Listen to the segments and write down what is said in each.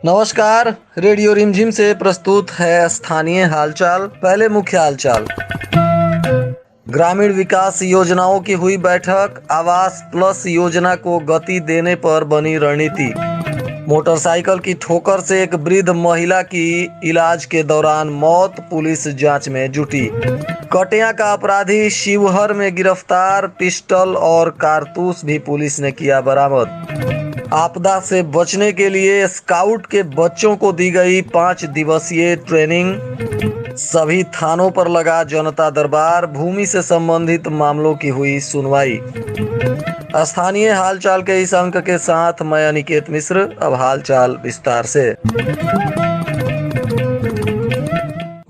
नमस्कार। रेडियो रिमझिम से प्रस्तुत है स्थानीय हालचाल। पहले मुख्य हालचाल। ग्रामीण विकास योजनाओं की हुई बैठक। आवास प्लस योजना को गति देने पर बनी रणनीति। मोटरसाइकिल की ठोकर से एक वृद्ध महिला की इलाज के दौरान मौत, पुलिस जांच में जुटी। कटिया का अपराधी शिवहर में गिरफ्तार। पिस्टल और कारतूस भी पुलिस ने किया बरामद। आपदा से बचने के लिए स्काउट के बच्चों को दी गई 5 दिवसीय ट्रेनिंग। सभी थानों पर लगा जनता दरबार। भूमि से संबंधित मामलों की हुई सुनवाई। स्थानीय हालचाल के इस अंक के साथ मैं अनिकेत मिश्र। अब हालचाल विस्तार से।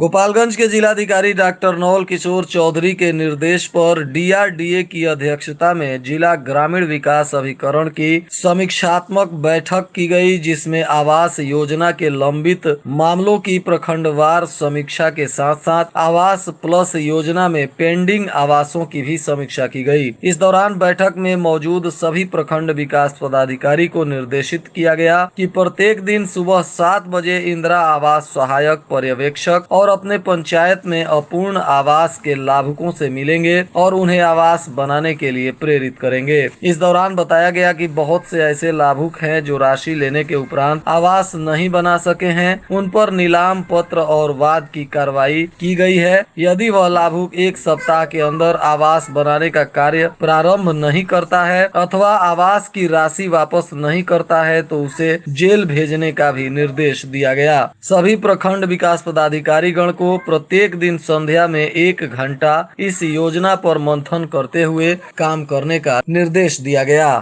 गोपालगंज के जिलाधिकारी डॉक्टर नवल किशोर चौधरी के निर्देश पर डीआरडीए की अध्यक्षता में जिला ग्रामीण विकास अभिकरण की समीक्षात्मक बैठक की गई, जिसमें आवास योजना के लंबित मामलों की प्रखंडवार समीक्षा के साथ साथ आवास प्लस योजना में पेंडिंग आवासों की भी समीक्षा की गई। इस दौरान बैठक में मौजूद सभी प्रखंड विकास पदाधिकारी को निर्देशित किया गया कि प्रत्येक दिन सुबह 7 बजे इंदिरा आवास सहायक पर्यवेक्षक और अपने पंचायत में अपूर्ण आवास के लाभुकों से मिलेंगे और उन्हें आवास बनाने के लिए प्रेरित करेंगे। इस दौरान बताया गया कि बहुत से ऐसे लाभुक हैं जो राशि लेने के उपरांत आवास नहीं बना सके हैं। उन पर नीलाम पत्र और वाद की कार्रवाई की गई है। यदि वह लाभुक 1 सप्ताह के अंदर आवास बनाने का कार्य प्रारंभ नहीं करता है अथवा आवास की राशि वापस नहीं करता है तो उसे जेल भेजने का भी निर्देश दिया गया। सभी प्रखंड विकास पदाधिकारी को प्रत्येक दिन संध्या में 1 घंटा इस योजना पर मंथन करते हुए काम करने का निर्देश दिया गया।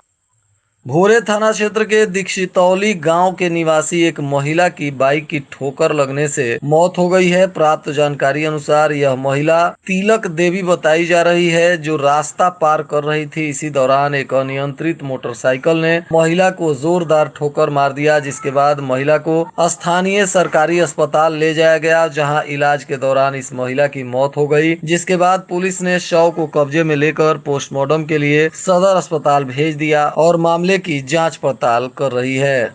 भोरे थाना क्षेत्र के दीक्षितौली गांव के निवासी एक महिला की बाइक की ठोकर लगने से मौत हो गई है। प्राप्त जानकारी अनुसार यह महिला तिलक देवी बताई जा रही है, जो रास्ता पार कर रही थी। इसी दौरान एक अनियंत्रित मोटरसाइकिल ने महिला को जोरदार ठोकर मार दिया, जिसके बाद महिला को स्थानीय सरकारी अस्पताल ले जाया गया, जहां इलाज के दौरान इस महिला की मौत हो गई। जिसके बाद पुलिस ने शव को कब्जे में लेकर पोस्टमार्टम के लिए सदर अस्पताल भेज दिया और मामले की जांच पड़ताल कर रही है।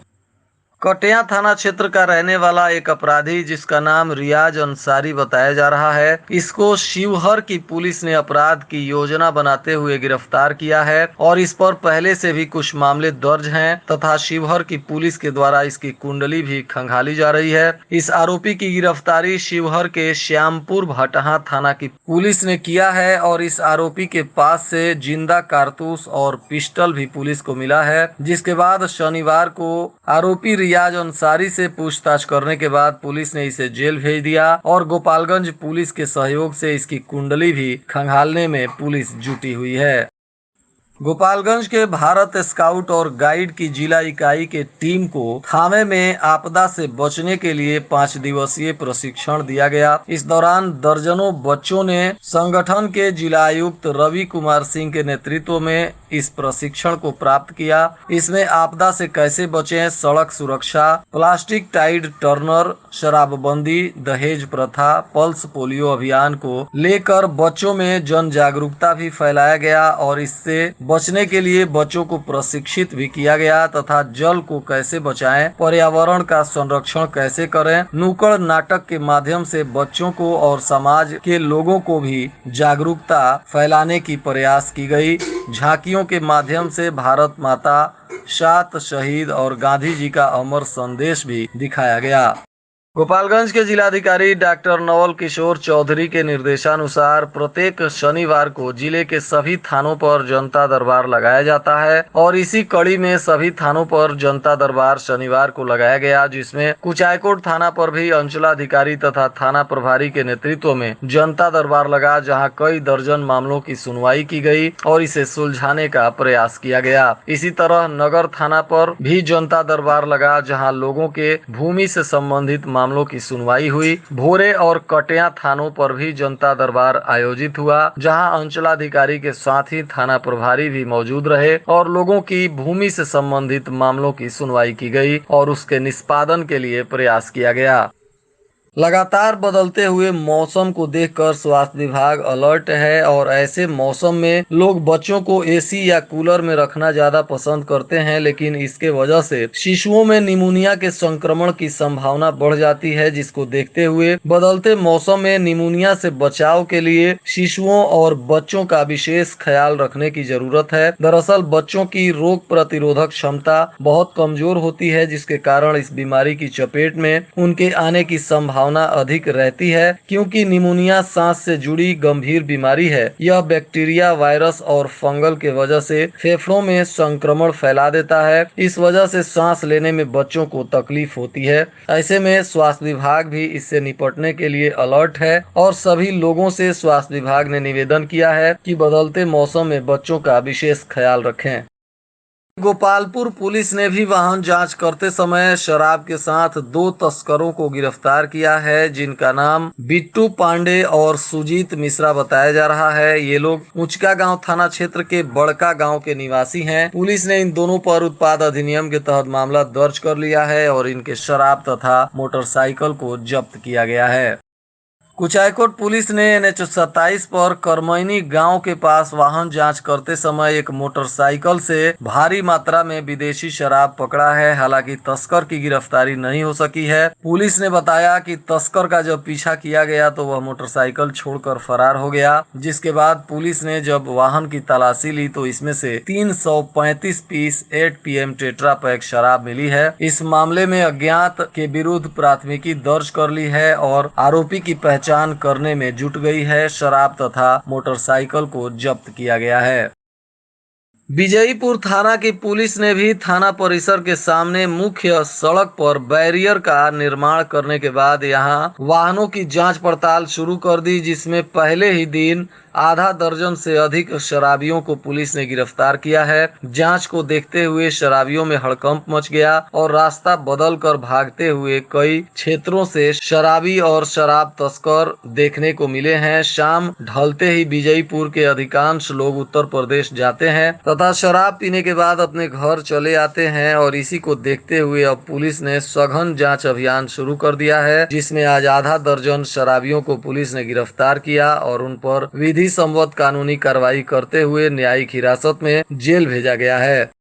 कटिया थाना क्षेत्र का रहने वाला एक अपराधी जिसका नाम रियाज अंसारी बताया जा रहा है, इसको शिवहर की पुलिस ने अपराध की योजना बनाते हुए गिरफ्तार किया है और इस पर पहले से भी कुछ मामले दर्ज हैं तथा शिवहर की पुलिस के द्वारा इसकी कुंडली भी खंगाली जा रही है। इस आरोपी की गिरफ्तारी शिवहर के श्यामपुर भटहा थाना की पुलिस ने किया है और इस आरोपी के पास से जिंदा कारतूस और पिस्टल भी पुलिस को मिला है। जिसके बाद शनिवार को आरोपी रियाज अंसारी से पूछताछ करने के बाद पुलिस ने इसे जेल भेज दिया और गोपालगंज पुलिस के सहयोग से इसकी कुंडली भी खंगालने में पुलिस जुटी हुई है। गोपालगंज के भारत स्काउट और गाइड की जिला इकाई के टीम को थाने में आपदा से बचने के लिए 5 दिवसीय प्रशिक्षण दिया गया। इस दौरान दर्जनों बच्चों ने संगठन के जिला आयुक्त रवि कुमार सिंह के नेतृत्व में इस प्रशिक्षण को प्राप्त किया। इसमें आपदा से कैसे बचें, सड़क सुरक्षा, प्लास्टिक टाइड टर्नर, शराबबंदी, दहेज प्रथा, पल्स पोलियो अभियान को लेकर बच्चों में जन जागरूकता भी फैलाया गया और इससे बचने के लिए बच्चों को प्रशिक्षित भी किया गया तथा जल को कैसे बचाएं, पर्यावरण का संरक्षण कैसे करें। नुक्कड़ नाटक के माध्यम से बच्चों को और समाज के लोगों को भी जागरूकता फैलाने की प्रयास की गई। झांकियों के माध्यम से भारत माता, 7 शहीद और गांधी जी का अमर संदेश भी दिखाया गया। गोपालगंज के जिलाधिकारी डॉक्टर नवल किशोर चौधरी के निर्देशानुसार प्रत्येक शनिवार को जिले के सभी थानों पर जनता दरबार लगाया जाता है और इसी कड़ी में सभी थानों पर जनता दरबार शनिवार को लगाया गया, जिसमें कुचायकोट थाना पर भी अंचलाधिकारी तथा थाना प्रभारी के नेतृत्व में जनता दरबार लगा, जहां कई दर्जन मामलों की सुनवाई की गई और इसे सुलझाने का प्रयास किया गया। इसी तरह नगर थाना पर भी जनता दरबार लगा, जहाँ लोगों के भूमि से संबंधित मामलों की सुनवाई हुई। भोरे और कटिया थानों पर भी जनता दरबार आयोजित हुआ, जहां अंचलाधिकारी के साथ ही थाना प्रभारी भी मौजूद रहे और लोगों की भूमि से संबंधित मामलों की सुनवाई की गई और उसके निष्पादन के लिए प्रयास किया गया। लगातार बदलते हुए मौसम को देखकर स्वास्थ्य विभाग अलर्ट है और ऐसे मौसम में लोग बच्चों को एसी या कूलर में रखना ज्यादा पसंद करते हैं, लेकिन इसके वजह से शिशुओं में निमोनिया के संक्रमण की संभावना बढ़ जाती है। जिसको देखते हुए बदलते मौसम में निमोनिया से बचाव के लिए शिशुओं और बच्चों का विशेष ख्याल रखने की जरूरत है। दरअसल बच्चों की रोग प्रतिरोधक क्षमता बहुत कमजोर होती है, जिसके कारण इस बीमारी की चपेट में उनके आने की संभावना अधिक रहती है। क्योंकि निमोनिया सांस से जुड़ी गंभीर बीमारी है, यह बैक्टीरिया, वायरस और फंगल के वजह से फेफड़ों में संक्रमण फैला देता है। इस वजह से सांस लेने में बच्चों को तकलीफ होती है। ऐसे में स्वास्थ्य विभाग भी इससे निपटने के लिए अलर्ट है और सभी लोगों से स्वास्थ्य विभाग ने निवेदन किया है कि बदलते मौसम में बच्चों का विशेष ख्याल रखें। गोपालपुर पुलिस ने भी वाहन जांच करते समय शराब के साथ दो तस्करों को गिरफ्तार किया है, जिनका नाम बिट्टू पांडे और सुजीत मिश्रा बताया जा रहा है। ये लोग उचका गांव थाना क्षेत्र के बड़का गांव के निवासी हैं। पुलिस ने इन दोनों पर उत्पाद अधिनियम के तहत मामला दर्ज कर लिया है और इनके शराब तथा मोटरसाइकिल को जब्त किया गया है। कुचायकोट पुलिस ने NH 27 पर करमैनी गांव के पास वाहन जांच करते समय एक मोटरसाइकिल से भारी मात्रा में विदेशी शराब पकड़ा है। हालांकि तस्कर की गिरफ्तारी नहीं हो सकी है। पुलिस ने बताया कि तस्कर का जब पीछा किया गया तो वह मोटरसाइकिल छोड़कर फरार हो गया। जिसके बाद पुलिस ने जब वाहन की तलाशी ली तो इसमें से 335 पीस 8 PM टेट्रा पैक शराब मिली है। इस मामले में अज्ञात के विरुद्ध प्राथमिकी दर्ज कर ली है और आरोपी की पहचान करने में जुट गई है। शराब तथा मोटरसाइकिल को जब्त किया गया है। विजयीपुर थाना की पुलिस ने भी थाना परिसर के सामने मुख्य सड़क पर बैरियर का निर्माण करने के बाद यहां वाहनों की जांच पड़ताल शुरू कर दी, जिसमें पहले ही दिन आधा दर्जन से अधिक शराबियों को पुलिस ने गिरफ्तार किया है। जांच को देखते हुए शराबियों में हड़कंप मच गया और रास्ता बदल कर भागते हुए कई क्षेत्रों से शराबी और शराब तस्कर देखने को मिले हैं। शाम ढलते ही विजयीपुर के अधिकांश लोग उत्तर प्रदेश जाते हैं तथा शराब पीने के बाद अपने घर चले आते हैं और इसी को देखते हुए अब पुलिस ने सघन जांच अभियान शुरू कर दिया है, जिसमें आज आधा दर्जन शराबियों को पुलिस ने गिरफ्तार किया और उन पर विधि संबद्ध कानूनी कार्रवाई करते हुए न्यायिक हिरासत में जेल भेजा गया है।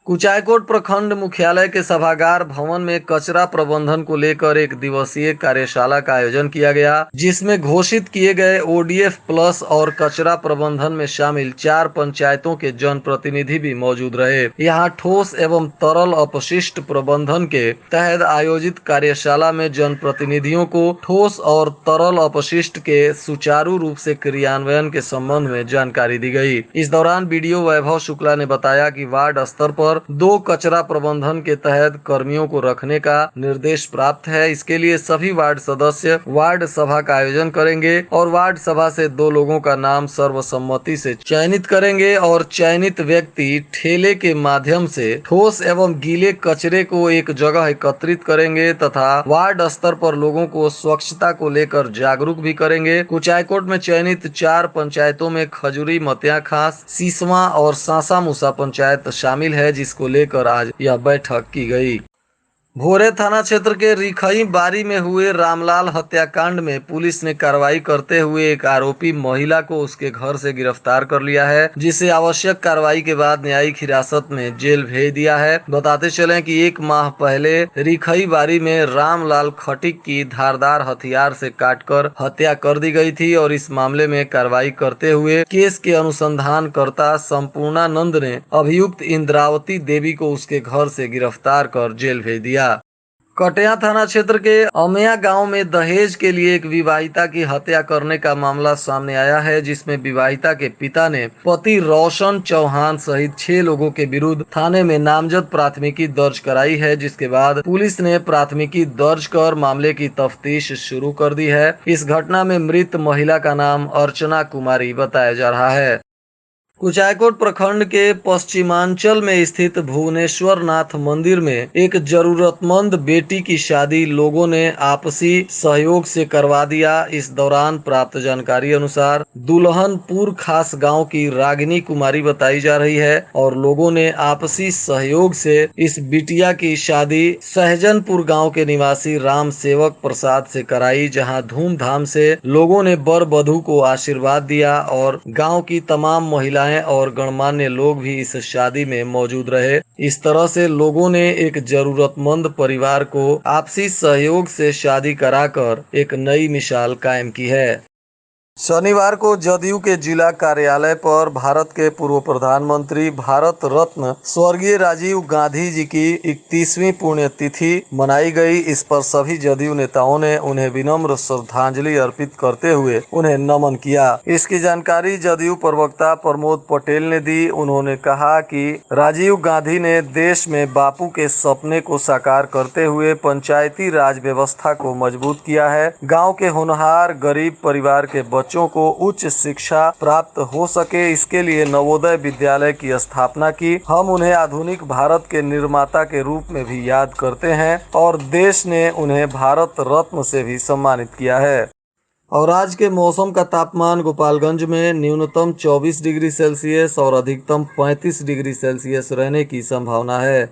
कुचायकोट प्रखंड मुख्यालय के सभागार भवन में कचरा प्रबंधन को लेकर एक दिवसीय कार्यशाला का आयोजन किया गया, जिसमें घोषित किए गए ODF प्लस और कचरा प्रबंधन में शामिल 4 पंचायतों के जनप्रतिनिधि भी मौजूद रहे। यहाँ ठोस एवं तरल अपशिष्ट प्रबंधन के तहत आयोजित कार्यशाला में जनप्रतिनिधियों को ठोस और तरल अपशिष्ट के सुचारू रूप से क्रियान्वयन के संबंध में जानकारी दी गई। इस दौरान BDO वैभव शुक्ला ने बताया कि वार्ड स्तर पर 2 कचरा प्रबंधन के तहत कर्मियों को रखने का निर्देश प्राप्त है। इसके लिए सभी वार्ड सदस्य वार्ड सभा का आयोजन करेंगे और वार्ड सभा से 2 लोगों का नाम सर्वसम्मति से चयनित करेंगे और चयनित व्यक्ति ठेले के माध्यम से ठोस एवं गीले कचरे को एक जगह एकत्रित करेंगे तथा वार्ड स्तर पर लोगों को स्वच्छता को लेकर जागरूक भी करेंगे। कुचायकोट में चयनित 4 पंचायतों में खजुरी, मतिया खास, सिसवा और सासा मूसा पंचायत शामिल है, जिसको लेकर आज यह बैठक की गई। भोरे थाना क्षेत्र के रिखई बारी में हुए रामलाल हत्याकांड में पुलिस ने कार्रवाई करते हुए एक आरोपी महिला को उसके घर से गिरफ्तार कर लिया है, जिसे आवश्यक कार्रवाई के बाद न्यायिक हिरासत में जेल भेज दिया है। बताते चलें कि 1 माह पहले रिखई बारी में रामलाल खटिक की धारदार हथियार से काटकर हत्या कर दी गई थी और इस मामले में कार्रवाई करते हुए केस के अनुसंधानकर्ता संपूर्णानंद ने अभियुक्त इंद्रावती देवी को उसके घर से गिरफ्तार कर जेल भेज दिया। कटिया थाना क्षेत्र के अमिया गांव में दहेज के लिए एक विवाहिता की हत्या करने का मामला सामने आया है, जिसमें विवाहिता के पिता ने पति रोशन चौहान सहित 6 लोगों के विरुद्ध थाने में नामजद प्राथमिकी दर्ज कराई है, जिसके बाद पुलिस ने प्राथमिकी दर्ज कर मामले की तफ्तीश शुरू कर दी है। इस घटना में मृत महिला का नाम अर्चना कुमारी बताया जा रहा है। कुचायकोट प्रखंड के पश्चिमांचल में स्थित भुवनेश्वर नाथ मंदिर में एक जरूरतमंद बेटी की शादी लोगों ने आपसी सहयोग से करवा दिया। इस दौरान प्राप्त जानकारी अनुसार दुल्हनपुर खास गांव की रागिनी कुमारी बताई जा रही है और लोगों ने आपसी सहयोग से इस बिटिया की शादी सहजनपुर गांव के निवासी राम सेवक प्रसाद से कराई, जहां धूमधाम से लोगों ने वर वधू को आशीर्वाद दिया और गांव की तमाम महिलाएं और गणमान्य लोग भी इस शादी में मौजूद रहे। इस तरह से लोगों ने एक जरूरतमंद परिवार को आपसी सहयोग से शादी कराकर एक नई मिसाल कायम की है। शनिवार को जदयू के जिला कार्यालय पर भारत के पूर्व प्रधानमंत्री भारत रत्न स्वर्गीय राजीव गांधी जी की 31वीं पुण्यतिथि मनाई गई। इस पर सभी जदयू नेताओं ने उन्हें विनम्र श्रद्धांजलि अर्पित करते हुए उन्हें नमन किया। इसकी जानकारी जदयू प्रवक्ता प्रमोद पटेल ने दी। उन्होंने कहा कि राजीव गांधी ने देश में बापू के सपने को साकार करते हुए पंचायती राज व्यवस्था को मजबूत किया है। गाँव के होनहार गरीब परिवार के बच्चों को उच्च शिक्षा प्राप्त हो सके, इसके लिए नवोदय विद्यालय की स्थापना की। हम उन्हें आधुनिक भारत के निर्माता के रूप में भी याद करते हैं और देश ने उन्हें भारत रत्न से भी सम्मानित किया है। और आज के मौसम का तापमान गोपालगंज में न्यूनतम 24 डिग्री सेल्सियस और अधिकतम 35 डिग्री सेल्सियस रहने की संभावना है।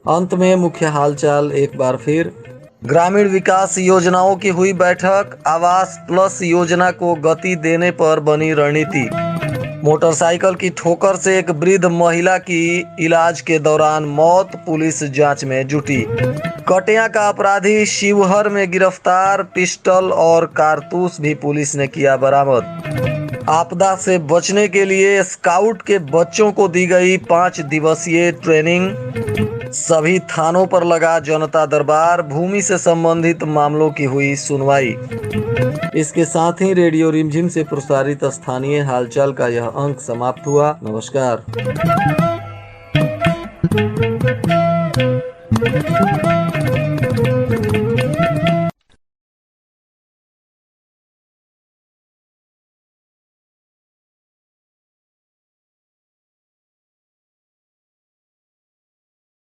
अंत में मुख्य हालचाल एक बार फिर। ग्रामीण विकास योजनाओं की हुई बैठक। आवास प्लस योजना को गति देने पर बनी रणनीति। मोटरसाइकिल की ठोकर से एक वृद्ध महिला की इलाज के दौरान मौत, पुलिस जांच में जुटी। कटिया का अपराधी शिवहर में गिरफ्तार। पिस्टल और कारतूस भी पुलिस ने किया बरामद। आपदा से बचने के लिए स्काउट के बच्चों को दी गई 5 दिवसीय ट्रेनिंग। सभी थानों पर लगा जनता दरबार। भूमि से संबंधित मामलों की हुई सुनवाई। इसके साथ ही रेडियो रिमझिम से प्रसारित स्थानीय हालचाल का यह अंक समाप्त हुआ। नमस्कार।